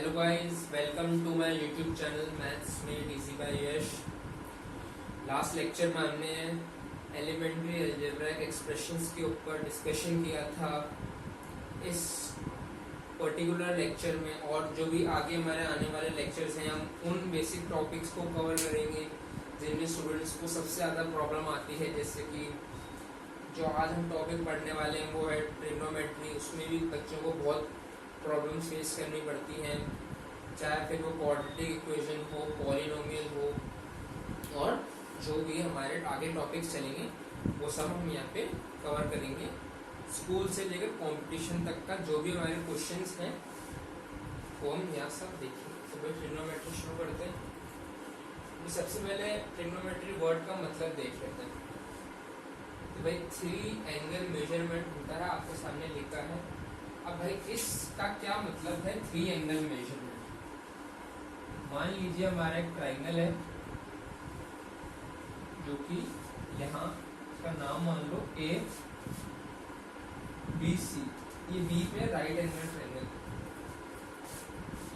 Hello guys, welcome to my YouTube channel maths में DC by Yash. Last lecture में हमने elementary algebraic expressions के ऊपर डिस्कशन किया था। इस पर्टिकुलर लेक्चर में और जो भी आगे हमारे आने वाले लेक्चर्स हैं, हम उन बेसिक टॉपिक्स को कवर करेंगे जिनमें स्टूडेंट्स को सबसे ज़्यादा प्रॉब्लम आती है। जैसे कि जो आज हम टॉपिक पढ़ने वाले हैं वो है ट्रिग्नोमेट्री। उसमें भी बच्चों को बहुत प्रॉब्लम्स फेस करनी पड़ती हैं, चाहे फिर वो क्वाड्रेटिक इक्वेशन हो, पॉलिनोमियल हो, और जो भी हमारे आगे टॉपिक्स चलेंगे वो सब हम यहाँ पे कवर करेंगे। स्कूल से लेकर कंपटीशन तक का जो भी हमारे क्वेश्चंस हैं वो हम यहाँ सब देखेंगे। तो भाई ट्रिग्नोमेट्री शुरू करते हैं। तो सबसे पहले ट्रिग्नोमेट्री वर्ड का मतलब देख लेते हैं। तो भाई 3 एंगल मेजरमेंट होता है, आपके सामने लिखा है। अब भाई इसका क्या मतलब है 3 एंगल मेजरमेंट। मान लीजिए हमारा एक ट्राइंगल है जो कि यहाँ इसका नाम मान लो ए बी सी, ये बीच में राइट एंगल ट्राइंगल,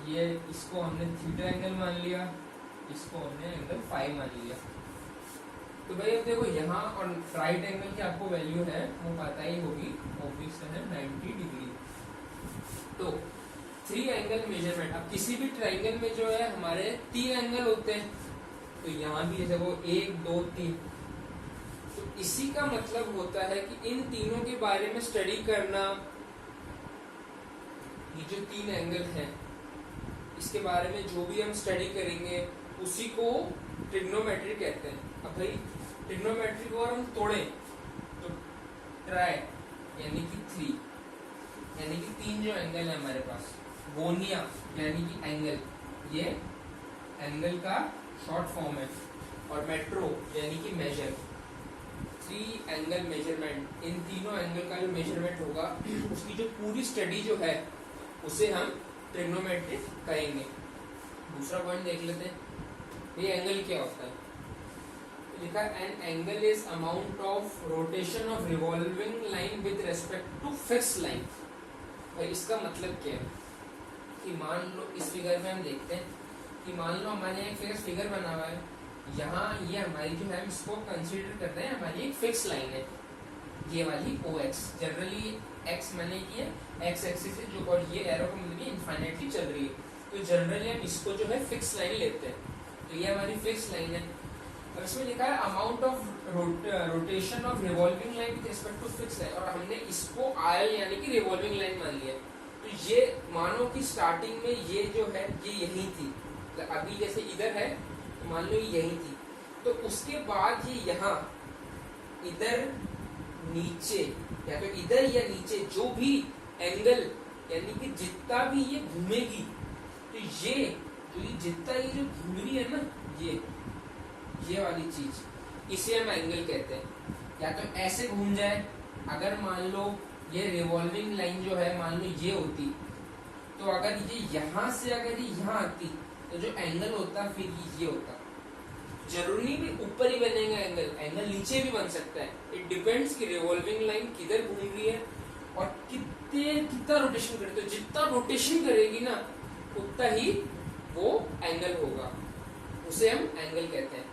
ये इसको हमने थीटा एंगल मान लिया, इसको हमने एंगल फाई मान लिया। तो भाई अब देखो यहाँ और राइट एंगल की आपको वैल्यू है वो पता ही होगी, ऑब्वियस है 90 डिग्री। तो 3 एंगल मेजरमेंट। अब किसी भी ट्राइंगल में जो है हमारे 3 एंगल होते हैं, तो यहाँ भी जैसे वो 1 2 3, तो इसी का मतलब होता है कि इन तीनों के बारे में स्टडी करना। ये जो 3 एंगल हैं इसके बारे में जो भी हम स्टडी करेंगे उसी को ट्रिग्नोमेट्री कहते हैं। अब भाई ट्रिग्नोमेट्री को अगर हम तोड़ें तो ट्राई यानी कि 3 यानी कि 3 जो एंगल है हमारे पास, गोनिया यानी कि एंगल, ये एंगल का शॉर्ट फॉर्म है, और मेट्रो यानी कि मेजर। 3 एंगल मेजरमेंट, इन तीनों एंगल का जो मेजरमेंट होगा उसकी जो पूरी स्टडी जो है उसे हम ट्रिग्नोमेट्री कहेंगे। दूसरा पॉइंट देख लेते हैं, ये एंगल क्या होता है। लिखा an angle is amount of rotation of revolving line with respect to fix line. भाई इसका मतलब क्या है कि मान लो इस फिगर में हम देखते हैं कि मान लो हमारे एक फिगर बना हुआ है, यहाँ ये हमारी जो है हम इसको कंसीडर करते हैं हमारी एक फिक्स लाइन है, ये वाली OX। जनरली x मैंने की है x एक्सिस से जो, और ये एरो को मतलब इनफाइनाइटली चल रही है, तो जनरली हम इसको जो है फिक्स लाइन लेते हैं। तो ये हमारी फिक्स लाइन है। और इसमें लिखा है amount of rotation of revolving line with respect to fix line, और हमने इसको आयल यानी कि रिवॉल्विंग लाइन मान लिया। तो ये मानो कि स्टार्टिंग में ये जो है ये यही थी, तो अभी जैसे इधर है तो मान लो ये यही थी, तो उसके बाद ये यहाँ इधर नीचे या तो इधर या नीचे जो भी एंगल यानी कि जितना भी ये घूमेगी, तो ये जितना ये जो घूम रही है ना, ये वाली चीज, इसे हम एंगल कहते हैं। या तो ऐसे घूम जाए, अगर मान लो ये रिवॉल्विंग लाइन जो है मान लो ये होती, तो अगर ये यहाँ से अगर ये यहाँ आती तो जो एंगल होता फिर ये होता। जरूरी भी ऊपर ही बनेगा एंगल नीचे भी बन सकता है। इट डिपेंड्स कि रिवॉल्विंग लाइन किधर घूम रही है और कितना रोटेशन करे। तो जितना रोटेशन करेगी ना उतना ही वो एंगल होगा, उसे हम एंगल कहते हैं।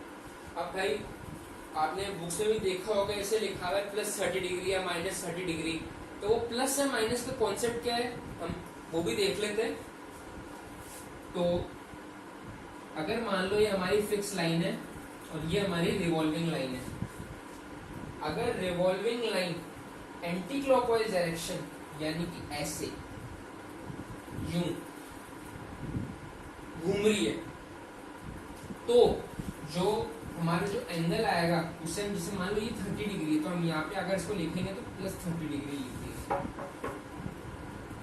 अब भाई आपने बुक्स में भी देखा होगा, ऐसे लिखा हुआ है +30 डिग्री या -30 डिग्री, तो वो प्लस या माइनस का कॉन्सेप्ट क्या है हम वो भी देख लेते हैं। तो अगर मान लो ये हमारी फिक्स लाइन है और ये हमारी रिवॉल्विंग लाइन है, अगर revolving line anti clockwise direction यानी कि ऐसे यूं घूम रही है, तो जो हमारा जो एंगल आएगा उसे हम, जैसे मान लो ये 30 डिग्री है, तो हम यहाँ पे अगर इसको लिखेंगे तो +30 डिग्री लिख देंगे,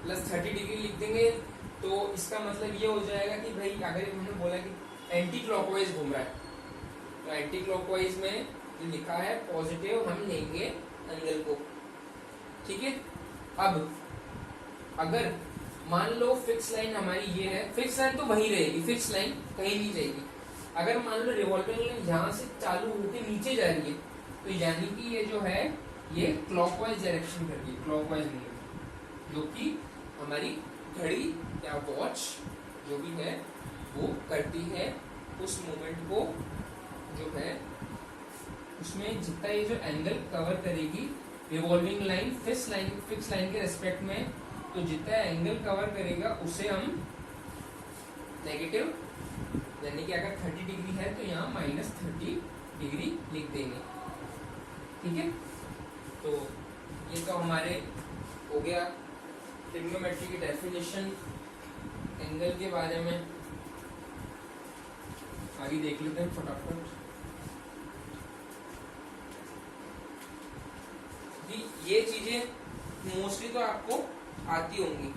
+30 डिग्री लिख देंगे। तो इसका मतलब ये हो जाएगा कि भाई अगर हमने बोला कि एंटी क्लॉकवाइज घूम रहा है, तो एंटी क्लॉकवाइज में जो लिखा है पॉजिटिव हम लेंगे एंगल को, ठीक है। अब अगर मान लो फिक्स लाइन हमारी ये है, फिक्स लाइन तो वहीं रहेगी, फिक्स लाइन कहीं नहीं जाएगी। अगर मान लो रिवॉल्विंग लाइन यहाँ से चालू होकर नीचे जा रही है, तो यानी कि ये जो है ये क्लॉकवाइज डायरेक्शन कर रही है, क्लॉकवाइज मूवमेंट, जो कि हमारी घड़ी या वॉच जो भी है वो करती है उस मोमेंट को जो है उसमें जितना ये जो एंगल कवर करेगी रिवॉल्विंग लाइन फिक्स लाइन के रेस्पेक्ट में, तो जितना एंगल कवर करेगा उसे हम नेगेटिव, यानी कि अगर 30 डिग्री है तो यहाँ -30 डिग्री लिख देंगे। ठीक है, तो ये तो हमारे हो गया ट्रिग्नोमेट्री की डेफिनेशन एंगल के बारे में। आगे देख लेते हैं फटाफट। ये चीजें मोस्टली तो आपको आती होंगी,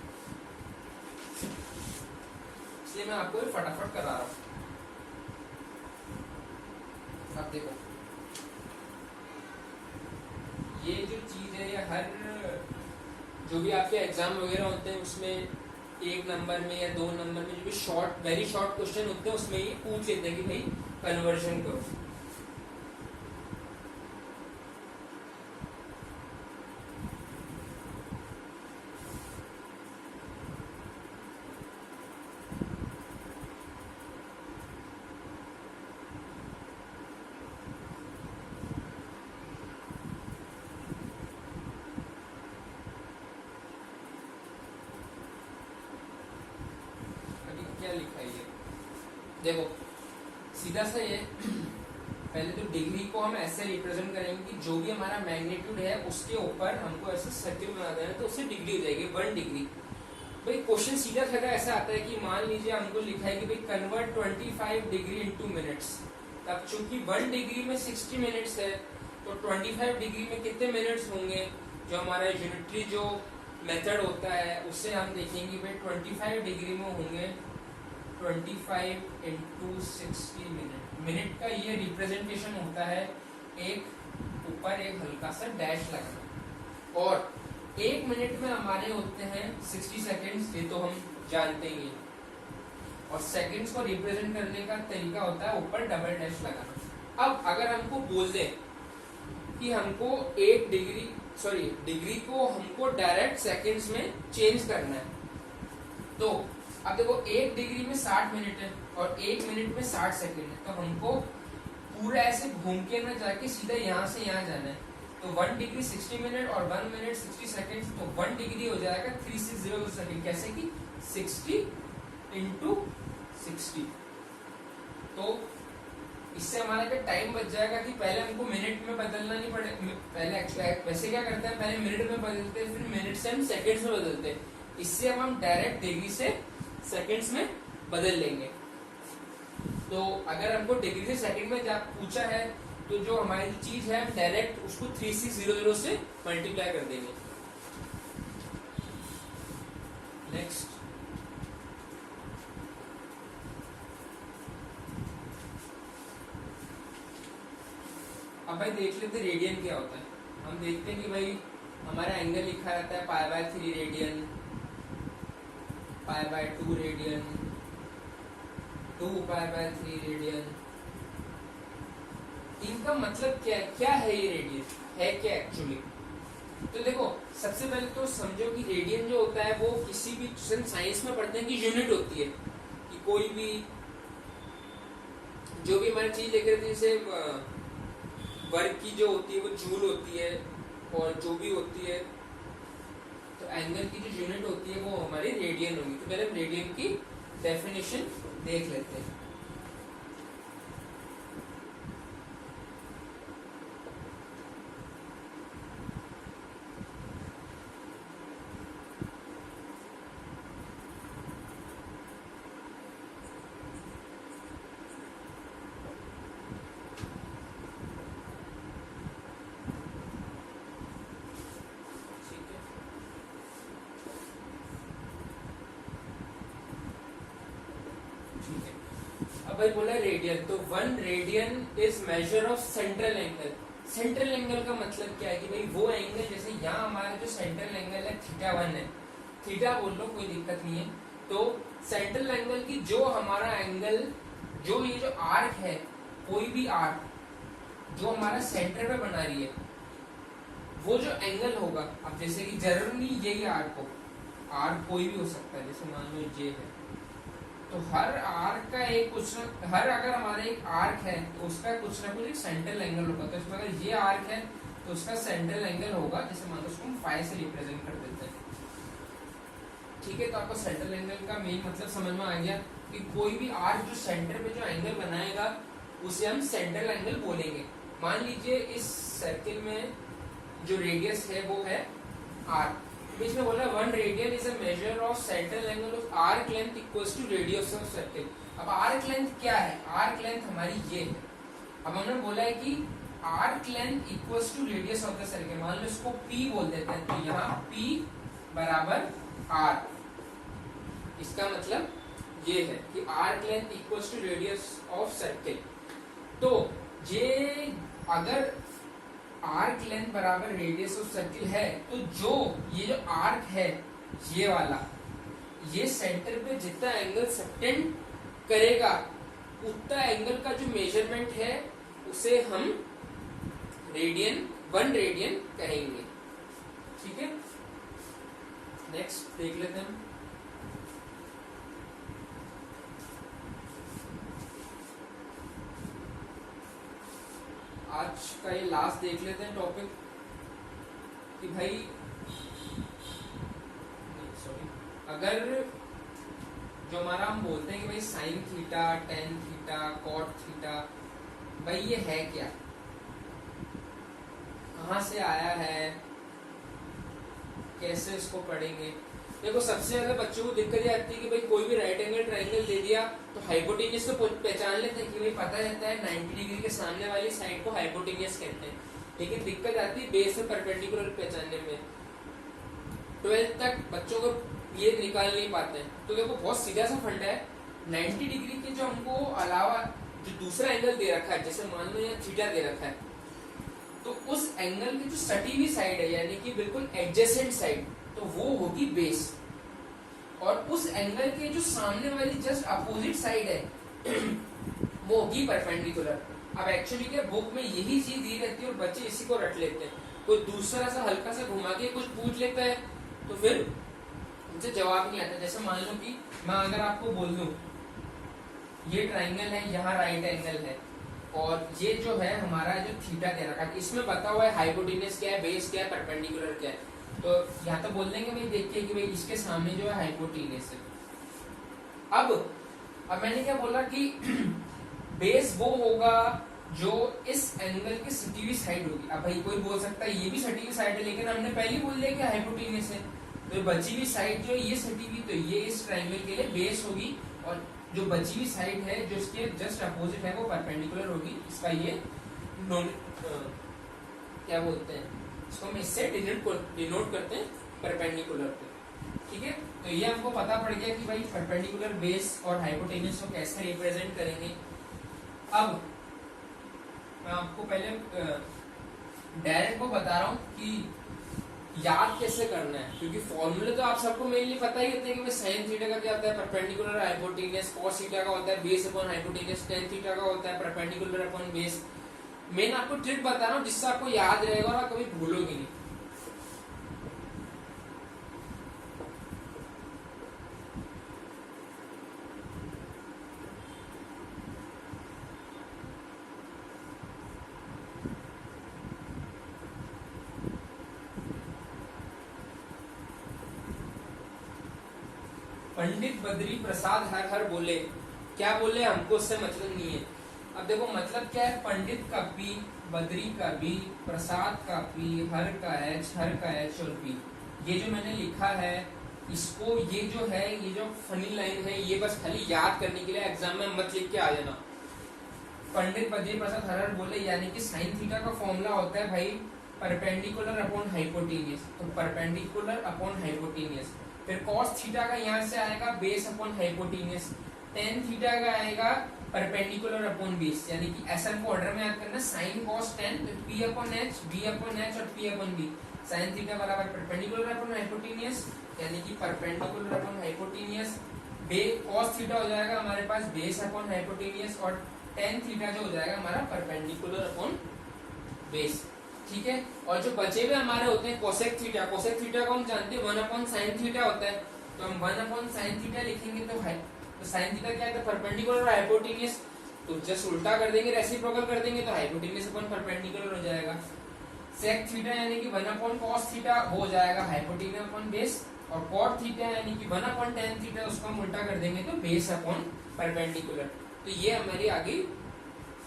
इसलिए मैं आपको फटाफट करा रहा हूं। अब देखो ये जो चीज है ये हर जो भी आपके एग्जाम वगैरह होते हैं उसमें 1 नंबर में या 2 नंबर में जो भी शॉर्ट वेरी शॉर्ट क्वेश्चन होते हैं उसमें ये पूछ लेते हैं कि भाई कन्वर्जन करो। क्या लिखा है ये देखो, सीधा सा ये पहले तो डिग्री को हम ऐसे रिप्रेजेंट करेंगे कि जो भी हमारा मैग्नीट्यूड है उसके ऊपर हमको ऐसे सर्किल बना देना, तो उससे डिग्री हो जाएगी 1 डिग्री। भाई क्वेश्चन सीधा साधा ऐसा आता है कि मान लीजिए हमको लिखा है कि भाई कन्वर्ट 25 डिग्री इनटू मिनट्स। अब चूंकि 1 डिग्री में 60 मिनट्स है तो 25 डिग्री में कितने मिनट्स होंगे, जो हमारा यूनिटरी जो मेथड होता है उससे हम देखेंगे भाई 25 डिग्री में होंगे 25 इंटू 60 मिनट का ये रिप्रेजेंटेशन होता है, एक ऊपर एक हल्का सा डैश लगाना, और 1 मिनट में हमारे होते हैं 60 सेकेंड्स, ये तो हम जानते ही हैं, और सेकेंड्स को रिप्रेजेंट करने का तरीका होता है ऊपर डबल डैश लगाना। अब अगर हमको बोल दें कि हमको 1 डिग्री को हमको डायरेक्ट सेकेंड्स में चेंज करना है, तो अब देखो 1 डिग्री में 60 मिनट है और 1 मिनट में 60 सेकंड है, तो हमको पूरा ऐसे घूम के ना जाके सीधा यहाँ से यहाँ जाना है। तो 1 डिग्री 60 मिनट और 1 मिनट 60 सेकंड, तो 1 डिग्री हो जाएगा 360 सेकंड। कैसे कि 60 इंटू 60, तो इससे हमारा क्या टाइम बच जाएगा कि पहले हमको मिनट में बदलना नहीं पड़ेगा। पहले वैसे क्या करते हैं, पहले मिनट में बदलते हैं, फिर मिनट से हम सेकेंड्स में बदलते हैं। इससे हम डायरेक्ट डिग्री से सेकेंड्स में बदल लेंगे। तो अगर हमको डिग्री से सेकंड में पूछा है तो जो हमारी चीज है हम डायरेक्ट उसको 3600 से मल्टीप्लाई कर देंगे। नेक्स्ट, अब भाई देख लेते रेडियन क्या होता है। हम देखते हैं कि भाई हमारा एंगल लिखा रहता है π/3 रेडियन, π/2 रेडियन, 2π/3 रेडियन। इनका मतलब क्या है ये रेडियन है क्या एक्चुअली? तो देखो सबसे पहले तो समझो कि रेडियन जो होता है वो किसी भी साइंस में पढ़ते हैं कि यूनिट होती है, कि कोई भी जो भी हमारी चीज लेकर जैसे वर्क की जो होती है वो जूल होती है, और जो भी होती है तो एंगल की जो यूनिट होती है वो हमारी रेडियन होगी। तो पहले हम रेडियन की डेफिनेशन देख लेते हैं। अब भाई बोला रेडियन, तो 1 radian is major of central angle. Central angle का मतलब क्या है कि भाई वो एंगल, जैसे यहाँ हमारा जो सेंट्रल एंगल है θ1 है, थीटा बोल लो कोई दिक्कत नहीं है। तो सेंट्रल एंगल की जो हमारा एंगल, जो ये जो आर्क है, कोई भी आर्क जो हमारा सेंटर पे बना रही है, वो जो एंगल होगा, अब जैसे कि जरूरी नहीं यही आर्क हो, आर्क कोई भी हो सकता है, जैसे मान लो जे है, तो हर आर्क का एक कुछ हर अगर हमारा एक आर्क है तो उसका कुछ ना कुछ एक सेंट्रल एंगल होगा। तो इसमें अगर ये आर्क है तो उसका सेंट्रल एंगल होगा, जैसे मान लो उसको हम फाई से रिप्रेजेंट कर देते हैं। ठीक है, तो आपको सेंट्रल एंगल का मेन मतलब समझ में आ गया कि कोई भी आर्क जो सेंटर पे जो एंगल बनाएगा उसे हम सेंट्रल एंगल बोलेंगे। मान लीजिए इस सर्किल में जो रेडियस है वो है आर, बीच में बोला 1 radian is a measure of central angle of arc length equals to radius of circle. अब आर्क लेंथ क्या है? आर्क लेंथ हमारी ये है। अब हमने बोला है कि arc length equals to radius of the circle, मान लो इसको P बोल देते हैं, तो यहाँ P बराबर R। इसका मतलब ये है कि arc length equals to radius of circle. तो ये अगर आर्क लेंथ बराबर रेडियस ऑफ सर्किल है तो ये जो आर्क है ये वाला, ये सेंटर पे जितना एंगल सबटेंड करेगा उतना एंगल का जो मेजरमेंट है उसे हम रेडियन 1 रेडियन कहेंगे। ठीक है, नेक्स्ट देख लेते हैं। आज का ये लास्ट देख लेते हैं टॉपिक कि भाई अगर जो हमारा हम बोलते हैं कि भाई sine theta, tan theta, cot theta, भाई ये है क्या, कहाँ से आया है, कैसे इसको पढ़ेंगे। देखो सबसे ज्यादा बच्चों को दिक्कत ये आती है कि भाई कोई भी राइट एंगल ट्रायंगल दे दिया तो हाइपोटेनियस तो पहचान लेते हैं कि भाई पता रहता है 90 डिग्री के सामने वाली साइड को हाइपोटेनियस कहते हैं, लेकिन दिक्कत आती है बेस में परपेंडिकुलर पहचानने में। 12th तक बच्चों को ये निकाल नहीं पाते हैं। तो देखो बहुत सीधा सा फंडा है, 90 डिग्री के जो हमको अलावा जो दूसरा एंगल दे रखा है, जैसे मान लो यहाँ थीटा दे रखा है, तो उस एंगल की जो सटी हुई साइड है यानी कि बिल्कुल एडजेसेंट साइड, तो वो होगी बेस, और उस एंगल के जो सामने वाली जस्ट अपोजिट साइड है वो होगी परपेंडिकुलर। अब एक्चुअली क्या बुक में यही चीज दी रहती है और बच्चे इसी को रट लेते हैं। कोई दूसरा सा हल्का सा घुमा के कुछ पूछ लेता है तो फिर उनसे जवाब नहीं आता। जैसे मान लो कि मैं अगर आपको बोल दूं ये ट्राइंगल है, यहाँ राइट एंगल है, और ये जो है हमारा जो थीटा दे रखा है, इसमें बता हुआ है हाइपोटेन्यूस क्या है, बेस क्या है, परपेंडिकुलर क्या है, तो यहाँ तो बोल देंगे भाई देखिए कि भाई इसके सामने जो है हाइपोटेन्यूस है। अब मैंने क्या बोला कि बेस वो होगा जो इस एंगल की सटी हुई साइड होगी। अब भाई कोई बोल सकता है ये भी सटी हुई साइड है, लेकिन हमने पहले बोल दिया कि हाइपोटेन्यूस है, तो बची हुई साइड जो ये सटी हुई, तो ये इस ट्रायंगल के लिए बेस होगी, और जो बची हुई साइड है जो इसके जस्ट अपोजिट है वो परपेंडिकुलर होगी। इसका ये क्या बोलते हैं, इसको हम इससे डिनोट करते हैं परपेंडिकुलर पे। ठीक है, तो ये हमको पता पड़ गया कि भाई परपेंडिकुलर, बेस और हाइपोटेन्यूस को कैसे रिप्रेजेंट करेंगे। अब मैं आपको पहले डायरेक्ट को बता रहा हूँ कि याद कैसे करना है, क्योंकि फॉर्मूले तो आप सबको मेनली पता ही होते हैं कि साइन थीटा का क्या होता है, परपेंडिकुलर हाइपोटेन्यूस, कॉस थीटा का होता है base upon hypotenuse, tan theta का होता है परपेंडिकुलर अपॉन बेस। मैं आपको ट्रिक बता रहा हूँ जिससे आपको याद रहेगा और आप कभी भूलोगे नहीं। पंडित बद्री प्रसाद हर हर बोले, क्या बोले हमको उससे मतलब नहीं है। अब देखो मतलब क्या है, पंडित का पी, बद्री का बी, प्रसाद का पी, हर का एच, हर का एच और पी। ये जो मैंने लिखा है इसको, ये जो है ये जो फनी लाइन है ये बस खाली याद करने के लिए, एग्जाम में मत लिख के आ जाना। पंडित बद्री प्रसाद हर हर बोले यानी कि साइन थीटा का फॉर्मूला होता है भाई परपेंडिकुलर अपॉन हाइपोटेन्यूस, तो परपेंडिकुलर अपॉन हाइपोटेन्यूस। फिर कॉस थीटा का यहाँ से आएगा base upon hypotenuse, tan theta का आएगा परपेंडिकुलर अपॉन बेस, यानी कि ऐसा को ऑर्डर में याद करना, साइन कॉस टेन, तो P upon H, B upon H और P upon B. Sine theta बराबर परपेंडिकुलर अपॉन हाइपोटेन्यूस यानी कि perpendicular upon hypotenuse, cos theta हो जाएगा हमारे पास बेस अपॉन हाइपोटेन्यूस, और टेन थीटा जो हो जाएगा हमारा परपेंडिकुलर अपॉन बेस। ठीक है, और जो बचे हुए हमारे होते हैं कोसेक थीटा, कोसेक थीटा को हम जानते हैं 1 अपॉन साइन थीटा होता है, तो हम 1 अपॉन साइन थीटा लिखेंगे तो तो साइन थीटा क्या है, परपेंडिकुलर और हाइपोटेन्यूज, तो जस्ट उल्टा कर देंगे, रेसिप्रोकल कर देंगे तो हाइपोटेन्यूज अपन परपेंडिकुलर हो जाएगा। सेक थीटा यानी कि 1/cos थीटा हो जाएगा हाइपोटेन्यूज अपॉन बेस, और कॉट थीटा यानी कि 1/tan थीटा, उसको हम उल्टा कर देंगे तो बेस अपॉन परपेंडिकुलर। तो ये हमारी आगे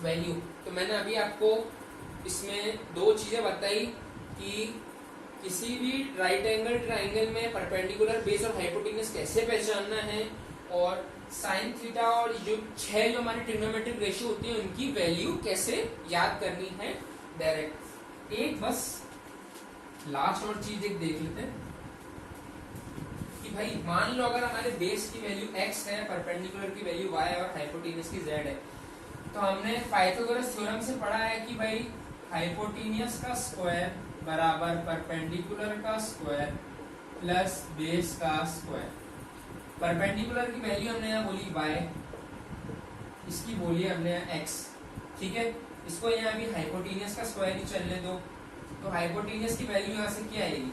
वैल्यू। तो मैंने अभी आपको इसमें दो चीजें बताई कि किसी भी राइट एंगल ट्राइंगल में परपेंडिकुलर बेस और हाइपोटेन्यूज कैसे पहचानना है, और साइन थीटा और जो 6 जो हमारी ट्रिग्नोमेट्रिक रेशियो होती है उनकी वैल्यू कैसे याद करनी है डायरेक्ट। एक बस लास्ट और चीज एक देख लेते हैं कि भाई मान लो अगर हमारे बेस की वैल्यू x है, परपेंडिकुलर की वैल्यू y और हाइपोटेन्यूज की z है, तो हमने पाइथागोरस थ्योरम से पढ़ा है कि भाई हाइपोटेन्यूज का स्क्वायर बराबर परपेंडिकुलर का स्क्वायर प्लस बेस का स्क्वायर। परपेंडिकुलर की वैल्यू हमने यहाँ बोली y, इसकी बोली हमने यहाँ x, ठीक है। इसको यहाँ भी हाइपोटेन्यूज का स्क्वायर ही चलने दो, तो हाइपोटेन्यूज की वैल्यू यहाँ से क्या आएगी,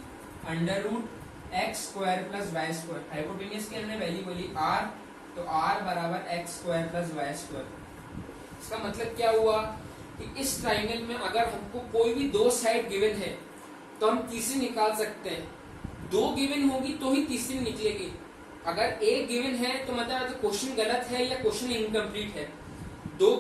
under root x square plus y square. Hypotenuse की हमने वैल्यू बोली r, तो r बराबर x square plus y square. इसका मतलब क्या हुआ कि इस ट्राइंगल में अगर हमको कोई भी दो साइड गिवन है तो हम तीसरी निकाल सकते हैं। दो गिवन होगी तो ही तीसरी निकलेगी। अगर एक गिवन है तो मतलब क्वेश्चन गलत है या क्वेश्चन इनकम्प्लीट है। दो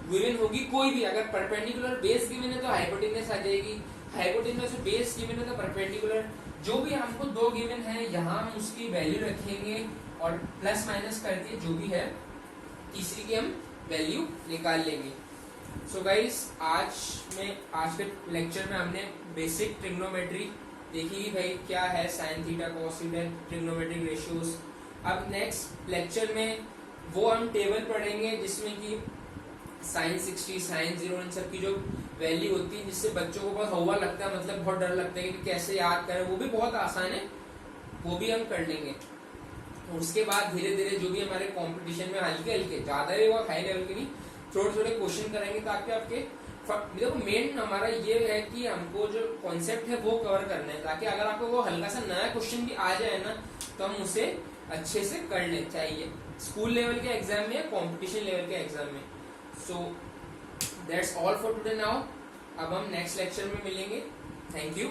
गिवन होगी कोई भी, अगर परपेंडिकुलर बेस गिवन है तो हाइपोटेन्यूज आ जाएगी, हाइपोटेन्यूज से बेस गिवन है तो परपेंडिकुलर। जो भी हमको दो गिवन है यहाँ हम उसकी वैल्यू रखेंगे और प्लस माइनस करके जो भी है तीसरी की हम वैल्यू निकाल लेंगे। सो गाइस आज के लेक्चर में हमने बेसिक ट्रिग्नोमेट्री देखी कि भाई क्या है sine theta cos theta trigonometric ratios. अब नेक्स्ट लेक्चर में वो हम टेबल पढ़ेंगे जिसमें कि साइन 60 साइन 0 इन सब की जो वैल्यू होती है, जिससे बच्चों को बहुत हवा लगता है, मतलब बहुत डर लगता है कि कैसे याद करें। वो भी बहुत आसान है, वो भी हम कर लेंगे। उसके बाद धीरे धीरे जो भी हमारे कंपटीशन में हल्के हल्के, ज्यादा ही वो हाई लेवल के नहीं, थोड़े थोड़े क्वेश्चन करेंगे ताकि आपके देखो मेन हमारा ये है कि हमको जो कॉन्सेप्ट है वो कवर करना है, ताकि अगर आपको वो हल्का सा नया क्वेश्चन भी आ जाए ना तो हम उसे अच्छे से कर ले, चाहिए स्कूल लेवल के एग्जाम में या कॉम्पिटिशन लेवल के एग्जाम में। So that's all for today now. अब हम नेक्स्ट लेक्चर में मिलेंगे। Thank you.